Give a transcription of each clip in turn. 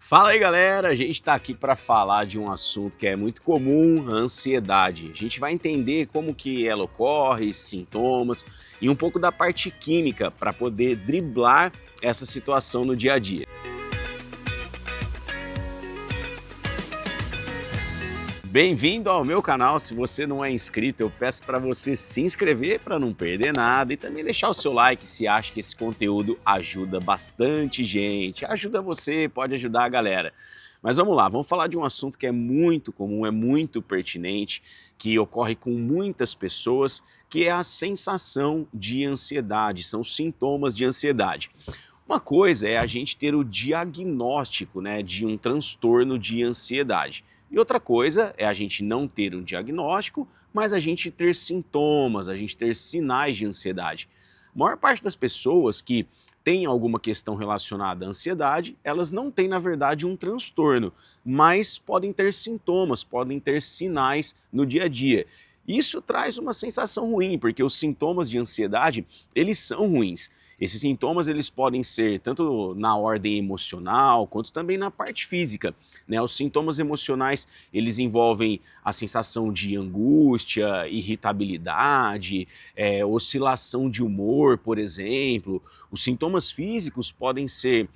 Fala aí, galera! A gente está aqui para falar de um assunto que é muito comum, a ansiedade. A gente vai entender como que ela ocorre, sintomas e um pouco da parte química para poder driblar essa situação no dia a dia. Bem-vindo ao meu canal. Se você não é inscrito, eu peço para você se inscrever para não perder nada e também deixar o seu like se acha que esse conteúdo ajuda bastante gente. Ajuda você, pode ajudar a galera. Mas vamos lá, vamos falar de um assunto que é muito comum, é muito pertinente, que ocorre com muitas pessoas, que é a sensação de ansiedade, são os sintomas de ansiedade. Uma coisa é a gente ter o diagnóstico, né, de um transtorno de ansiedade. E outra coisa é a gente não ter um diagnóstico, mas a gente ter sintomas, a gente ter sinais de ansiedade. A maior parte das pessoas que tem alguma questão relacionada à ansiedade, elas não têm, na verdade, um transtorno, mas podem ter sintomas, podem ter sinais no dia a dia. Isso traz uma sensação ruim, porque os sintomas de ansiedade, eles são ruins. Esses sintomas eles podem ser tanto na ordem emocional quanto também na parte física, né? Os sintomas emocionais eles envolvem a sensação de angústia, irritabilidade, oscilação de humor, por exemplo. Os sintomas físicos podem ser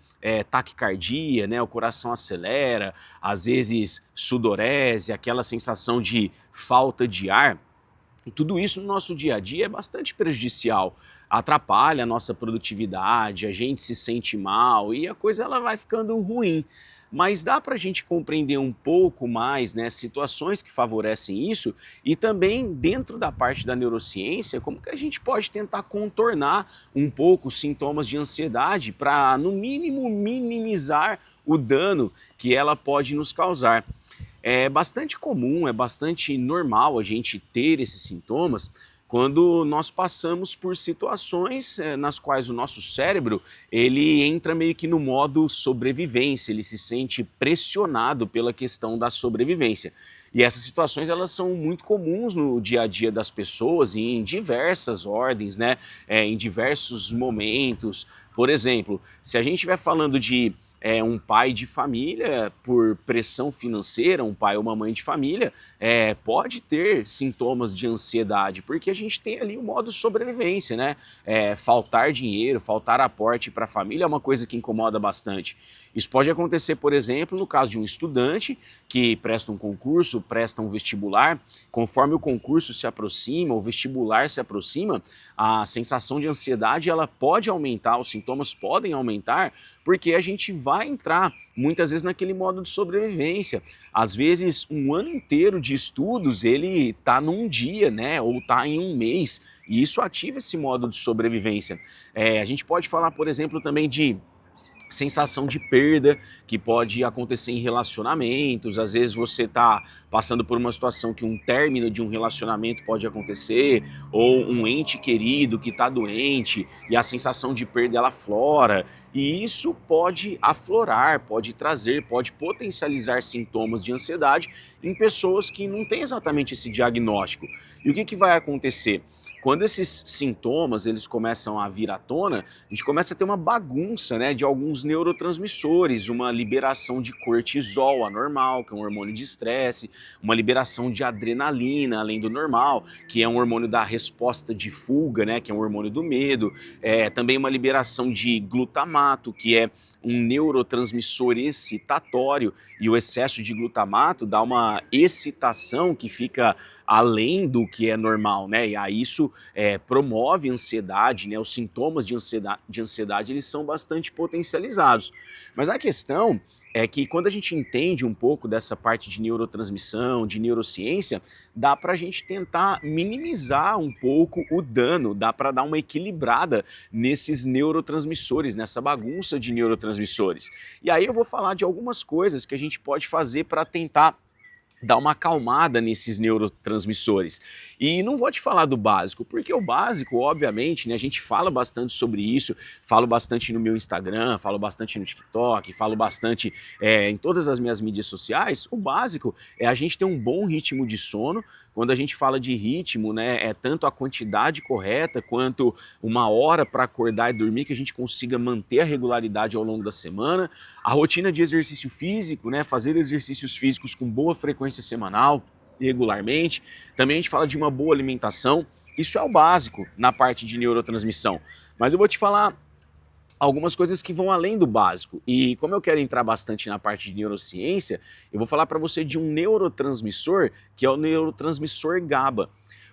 taquicardia, né? O coração acelera, às vezes sudorese, aquela sensação de falta de ar. E tudo isso no nosso dia a dia é bastante prejudicial, atrapalha a nossa produtividade, a gente se sente mal e a coisa ela vai ficando ruim. Mas dá para a gente compreender um pouco mais, né, situações que favorecem isso e também dentro da parte da neurociência, como que a gente pode tentar contornar um pouco os sintomas de ansiedade para, no mínimo, minimizar o dano que ela pode nos causar. É bastante comum, é bastante normal a gente ter esses sintomas quando nós passamos por situações nas quais o nosso cérebro ele entra meio que no modo sobrevivência, ele se sente pressionado pela questão da sobrevivência. E essas situações elas são muito comuns no dia a dia das pessoas e em diversas ordens, né? Em diversos momentos. Por exemplo, se a gente estiver falando de um pai de família, por pressão financeira, um pai ou uma mãe de família, pode ter sintomas de ansiedade, porque a gente tem ali o modo sobrevivência, né? Faltar dinheiro, faltar aporte para a família é uma coisa que incomoda bastante. Isso pode acontecer, por exemplo, no caso de um estudante que presta um concurso, presta um vestibular, conforme o concurso se aproxima, o vestibular se aproxima, a sensação de ansiedade ela pode aumentar, os sintomas podem aumentar, porque a gente vai entrar muitas vezes naquele modo de sobrevivência. Às vezes, um ano inteiro de estudos, ele está num dia, né, ou está em um mês, e isso ativa esse modo de sobrevivência. A gente pode falar, por exemplo, também de sensação de perda que pode acontecer em relacionamentos, às vezes você está passando por uma situação que um término de um relacionamento pode acontecer, ou um ente querido que está doente e a sensação de perda ela aflora, e isso pode aflorar, pode trazer, pode potencializar sintomas de ansiedade em pessoas que não têm exatamente esse diagnóstico. E o que vai acontecer? Quando esses sintomas eles começam a vir à tona, a gente começa a ter uma bagunça, né, de alguns neurotransmissores, uma liberação de cortisol anormal, que é um hormônio de estresse, uma liberação de adrenalina, além do normal, que é um hormônio da resposta de fuga, né, que é um hormônio do medo, também uma liberação de glutamato, que é um neurotransmissor excitatório, e o excesso de glutamato dá uma excitação que fica além do que é normal, né? E aí isso promove ansiedade, né? Os sintomas de ansiedade eles são bastante potencializados. Mas a questão é que quando a gente entende um pouco dessa parte de neurotransmissão, de neurociência, dá para a gente tentar minimizar um pouco o dano, dá para dar uma equilibrada nesses neurotransmissores, nessa bagunça de neurotransmissores. E aí eu vou falar de algumas coisas que a gente pode fazer para tentar dar uma acalmada nesses neurotransmissores. E não vou te falar do básico, porque o básico, obviamente, né, a gente fala bastante sobre isso, falo bastante no meu Instagram, falo bastante no TikTok, falo bastante em todas as minhas mídias sociais. O básico é a gente ter um bom ritmo de sono. Quando a gente fala de ritmo, né, é tanto a quantidade correta quanto uma hora para acordar e dormir, que a gente consiga manter a regularidade ao longo da semana. A rotina de exercício físico, né, fazer exercícios físicos com boa frequência semanal, regularmente. Também a gente fala de uma boa alimentação. Isso é o básico na parte de neurotransmissão. Mas eu vou te falar algumas coisas que vão além do básico. E como eu quero entrar bastante na parte de neurociência, eu vou falar para você de um neurotransmissor, que é o neurotransmissor GABA.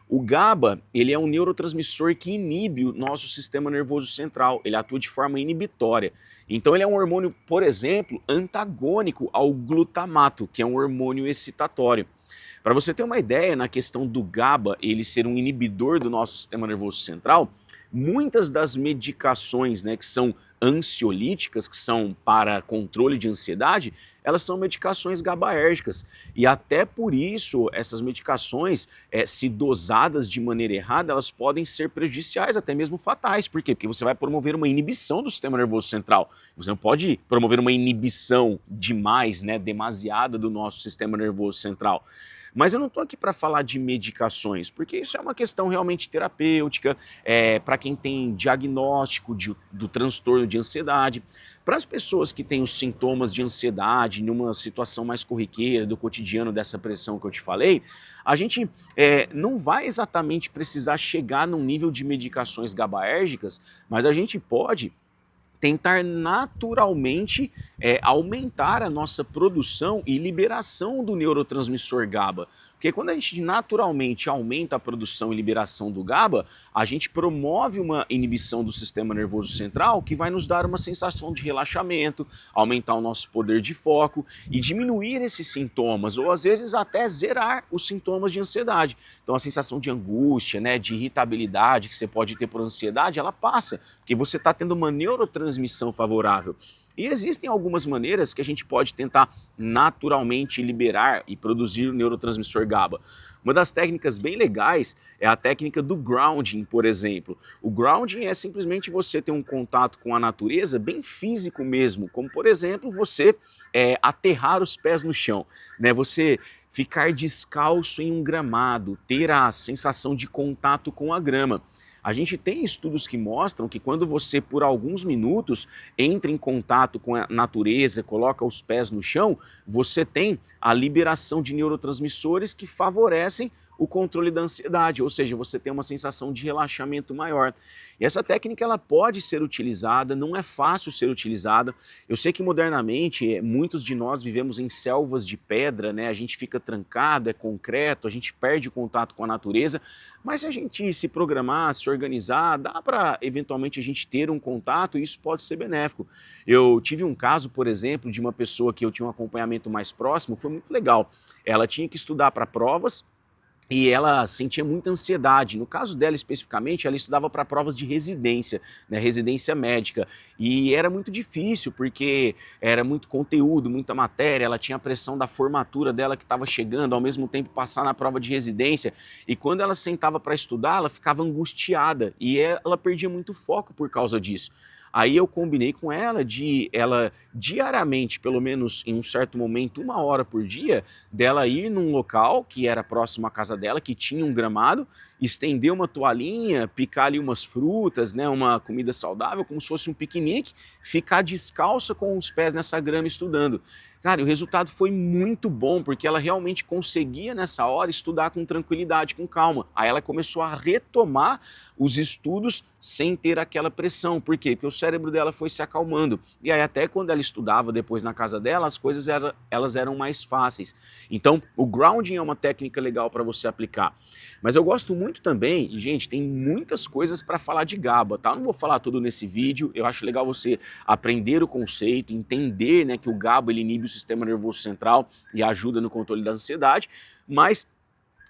O GABA, ele é um neurotransmissor que inibe o nosso sistema nervoso central, ele atua de forma inibitória. Então ele é um hormônio, por exemplo, antagônico ao glutamato, que é um hormônio excitatório. Para você ter uma ideia, na questão do GABA, ele ser um inibidor do nosso sistema nervoso central, muitas das medicações, né, que são ansiolíticas, que são para controle de ansiedade, elas são medicações GABAérgicas. E até por isso, essas medicações, se dosadas de maneira errada, elas podem ser prejudiciais, até mesmo fatais. Por quê? Porque você vai promover uma inibição do sistema nervoso central. Você não pode promover uma inibição demais, né, demasiada do nosso sistema nervoso central. Mas eu não estou aqui para falar de medicações, porque isso é uma questão realmente terapêutica, para quem tem diagnóstico do transtorno de ansiedade. Para as pessoas que têm os sintomas de ansiedade, numa situação mais corriqueira do cotidiano, dessa pressão que eu te falei, a gente não vai exatamente precisar chegar num nível de medicações GABAérgicas, mas a gente pode tentar naturalmente aumentar a nossa produção e liberação do neurotransmissor GABA. Porque quando a gente naturalmente aumenta a produção e liberação do GABA, a gente promove uma inibição do sistema nervoso central que vai nos dar uma sensação de relaxamento, aumentar o nosso poder de foco e diminuir esses sintomas, ou às vezes até zerar os sintomas de ansiedade. Então a sensação de angústia, né, de irritabilidade que você pode ter por ansiedade, ela passa, porque você está tendo uma neurotransmissão favorável. E existem algumas maneiras que a gente pode tentar naturalmente liberar e produzir o neurotransmissor GABA. Uma das técnicas bem legais é a técnica do grounding, por exemplo. O grounding é simplesmente você ter um contato com a natureza bem físico mesmo, como por exemplo você aterrar os pés no chão, né? Você ficar descalço em um gramado, ter a sensação de contato com a grama. A gente tem estudos que mostram que quando você, por alguns minutos, entra em contato com a natureza, coloca os pés no chão, você tem a liberação de neurotransmissores que favorecem o controle da ansiedade, ou seja, você tem uma sensação de relaxamento maior. E essa técnica ela pode ser utilizada, não é fácil ser utilizada. Eu sei que modernamente muitos de nós vivemos em selvas de pedra, né? A gente fica trancado, é concreto, a gente perde o contato com a natureza, mas se a gente se programar, se organizar, dá para eventualmente a gente ter um contato e isso pode ser benéfico. Eu tive um caso, por exemplo, de uma pessoa que eu tinha um acompanhamento mais próximo, foi muito legal. Ela tinha que estudar para provas, e ela sentia muita ansiedade. No caso dela especificamente, ela estudava para provas de residência, né, residência médica. E era muito difícil, porque era muito conteúdo, muita matéria, ela tinha a pressão da formatura dela que estava chegando, ao mesmo tempo passar na prova de residência. E quando ela sentava para estudar, ela ficava angustiada e ela perdia muito foco por causa disso. Aí eu combinei com ela de ela diariamente, pelo menos em um certo momento, 1 hora por dia, dela ir num local que era próximo à casa dela, que tinha um gramado, estender uma toalhinha, picar ali umas frutas, né, uma comida saudável, como se fosse um piquenique, ficar descalça com os pés nessa grama estudando. Cara, e o resultado foi muito bom, porque ela realmente conseguia nessa hora estudar com tranquilidade, com calma. Aí ela começou a retomar os estudos sem ter aquela pressão. Por quê? Porque o cérebro dela foi se acalmando. E aí até quando ela estudava depois na casa dela, as coisas elas eram mais fáceis. Então, o grounding é uma técnica legal para você aplicar. Mas eu gosto muito também, e gente, tem muitas coisas para falar de GABA, tá? Eu não vou falar tudo nesse vídeo, eu acho legal você aprender o conceito, entender, né, que o GABA ele inibe o sistema nervoso central e ajuda no controle da ansiedade, mas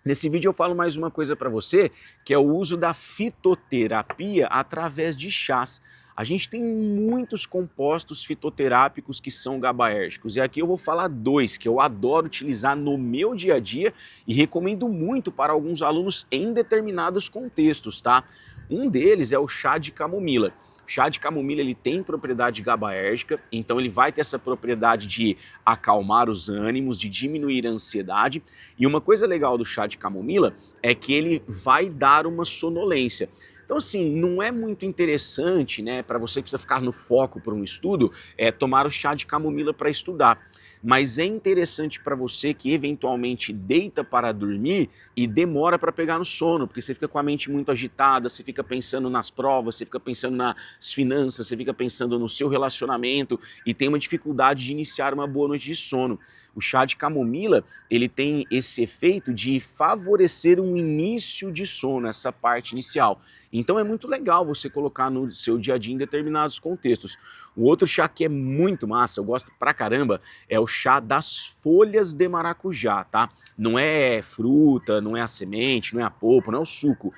nesse vídeo eu falo mais uma coisa para você, que é o uso da fitoterapia através de chás. A gente tem muitos compostos fitoterápicos que são GABAérgicos, e aqui eu vou falar dois que eu adoro utilizar no meu dia a dia e recomendo muito para alguns alunos em determinados contextos, tá? Um deles é o chá de camomila. O chá de camomila ele tem propriedade GABAérgica, então ele vai ter essa propriedade de acalmar os ânimos, de diminuir a ansiedade. E uma coisa legal do chá de camomila é que ele vai dar uma sonolência. Então, assim, não é muito interessante, né, para você que precisa ficar no foco para um estudo, tomar o chá de camomila para estudar. Mas é interessante para você que eventualmente deita para dormir e demora para pegar no sono, porque você fica com a mente muito agitada, você fica pensando nas provas, você fica pensando nas finanças, você fica pensando no seu relacionamento e tem uma dificuldade de iniciar uma boa noite de sono. O chá de camomila, ele tem esse efeito de favorecer um início de sono, essa parte inicial. Então é muito legal você colocar no seu dia a dia em determinados contextos. O outro chá que é muito massa, eu gosto pra caramba, é o chá das folhas de maracujá, tá? Não é fruta, não é a semente, não é a polpa, não é o suco,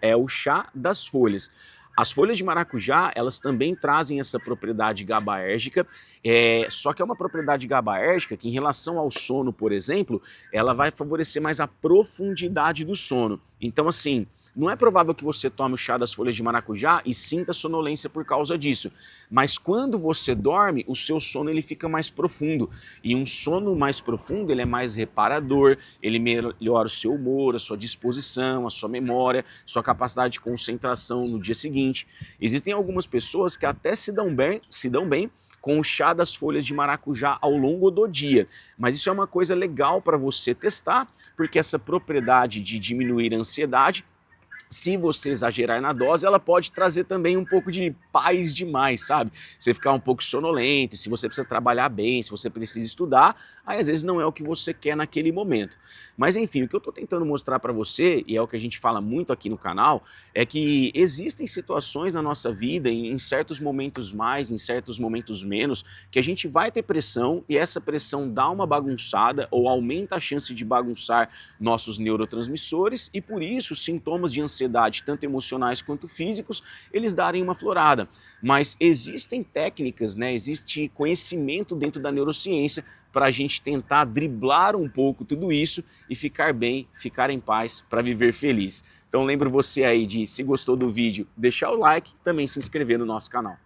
é o chá das folhas. As folhas de maracujá, elas também trazem essa propriedade GABAérgica, só que é uma propriedade GABAérgica que em relação ao sono, por exemplo, ela vai favorecer mais a profundidade do sono. Então assim, não é provável que você tome o chá das folhas de maracujá e sinta sonolência por causa disso, mas quando você dorme, o seu sono ele fica mais profundo, e um sono mais profundo ele é mais reparador, ele melhora o seu humor, a sua disposição, a sua memória, sua capacidade de concentração no dia seguinte. Existem algumas pessoas que até se dão bem com o chá das folhas de maracujá ao longo do dia, mas isso é uma coisa legal para você testar, porque essa propriedade de diminuir a ansiedade, se você exagerar na dose, ela pode trazer também um pouco de paz demais, sabe? Você ficar um pouco sonolento, se você precisa trabalhar bem, se você precisa estudar, aí às vezes não é o que você quer naquele momento. Mas enfim, o que eu tô tentando mostrar para você, e é o que a gente fala muito aqui no canal, é que existem situações na nossa vida, em certos momentos mais, em certos momentos menos, que a gente vai ter pressão e essa pressão dá uma bagunçada ou aumenta a chance de bagunçar nossos neurotransmissores e por isso sintomas de ansiedade, tanto emocionais quanto físicos, eles darem uma florada. Mas existem técnicas, né? Existe conhecimento dentro da neurociência para a gente tentar driblar um pouco tudo isso e ficar bem, ficar em paz, para viver feliz. Então lembro você aí de, se gostou do vídeo, deixar o like e também se inscrever no nosso canal.